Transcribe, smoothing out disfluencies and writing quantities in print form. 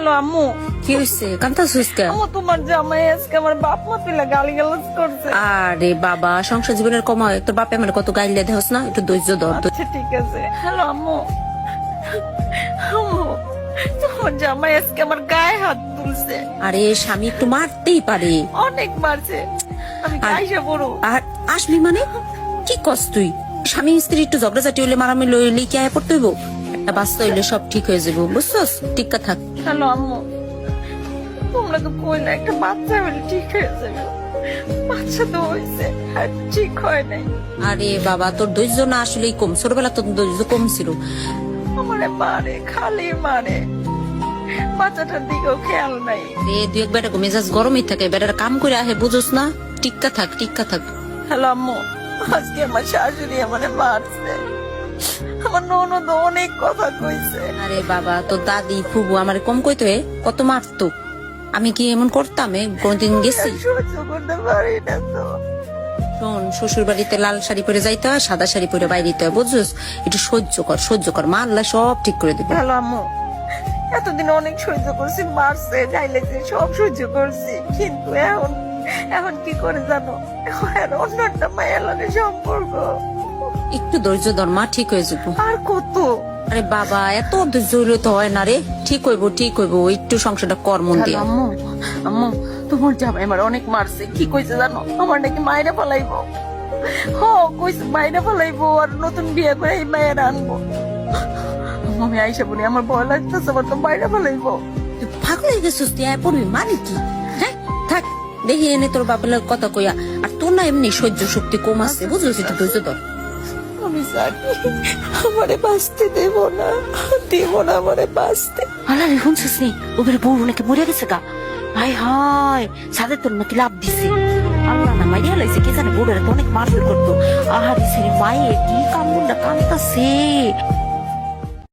Hello আম্মু, কি হইছে কান্তাছিস কেন? আম্মু তোমার জামাই আজকে আমার বাপ মা তুলে গালিগালাজ করছে। আরে বাবা, সংসার জীবনের কমায় তোর বাপে আমার কত গাইলে দেহস না, একটু ধৈর্য ধর। আচ্ছা ঠিক আছে। হ্যালো আম্মু, আম্মু তোমার জামাই আজকে আমার গায়ে হাত তুলছে, আরে স্বামী একটু মারতেই পারে। অনেক মারছে। আমি আর- কাইসা বড় আর আসবি মানে কি কস তুই? স্বামী স্ত্রী একটু ঝগড়াঝাটি হইলে মারামি লইলে কি আয় পড়তে হইব? একটা বাচ্চা হইলে সব ঠিক হয়ে যাবো, বুঝছস? টিক্কা থাক। হ্যালো আম্মু, তোমরা তো কইলে একটা বাচ্চা হলে ঠিক হয়ে যাবে। বাচ্চা তো হয়েছে আর ঠিক হয় নাই। আরে বাবা, তোর ধৈর্য না আসলেই কম, ছোটবেলা তোর ধৈর্য কম ছিল। আমারে মারে, খালি মারে, বাচ্চাটার দিকেও খেয়াল নাই। রে দুই এক বেটা মেজাজ গরমই থাকে, বেটার কাম করে আহে, বুঝোস না? টিক্কা থাক, টিক্কা থাক। হ্যালো আম্মু, আজকে আমার শাশুড়ি আমারে মারছে। আমার ননদ অনেক কথা কইছে। আরে বাবা, তোর দাদি ফুবু আমার কম কইতো কত মারতো। আমি কি এমন করতাম? কোনদিন গেছি? সহ্য করতে পারি না তো। শোন, শ্বশুর বাড়িতে লাল শাড়ি পরে যাইতে হয়, সাদা শাড়ি পরে বাইরে দিতে হয়, বুঝছিস? একটু সহ্য কর, সহ্য কর, মা আল্লাহ সব ঠিক করে দিবে। হ্যালো আম্মু, এতদিন অনেক সহ্য করছি, মারছে গাইলেছে সব সহ্য করছি, কিন্তু এখন এখন কি করে জানো, এখন অন্য একটা মায়ের লগে সম্পর্ক। একটু ধৈর্য ধর, মা ঠিক হয়ে যাবো। আর কত? আরে বাবা, এত ধৈর্য হইলে তো হয় না রে। ঠিক হইব, ঠিক হইব, একটু সংসারটা কর মন হ্যালো দিয়ে। আম্মু, আম্মু তোমার জামাই আমার অনেক মারছে। কি কইছে জানো, আমার নাকি মায়েরা ফলাইবো। হ কইছে মায়েরা ফলাইবো আর নতুন বিয়ে করে এই মায়ের আনবো। আম্মু, আমি আইসা বলি আমার ভয় লাগতেছে, আমার তো মায়েরা ফলাইবো। তুই পাগল হয়ে গেছিস, তুই আয় পড়বি মানে কি? হ্যাঁ থাক, দেখি এনে তোর বাপের লগে কথা কইয়া। আর তোর না এমনি সহ্য শক্তি কম আছে, বুঝছিস? একটু ধৈর্য ধর। আমি জানি আমারে বাঁচতে দেব না, দেব না আমারে বাঁচতে। আল্লাহ রে, শুনছিস নি ওদের বউ নাকি মরে গেছে গা? হাই হাই, সাদের তোর নাকি লাভ দিছে। আল্লাহ না মাইয়া লাইছে, কে জানে বউরা তো অনেক মারধর করতো। আহারে সে মায়ে কি কামুন্ডা কান্তাছে।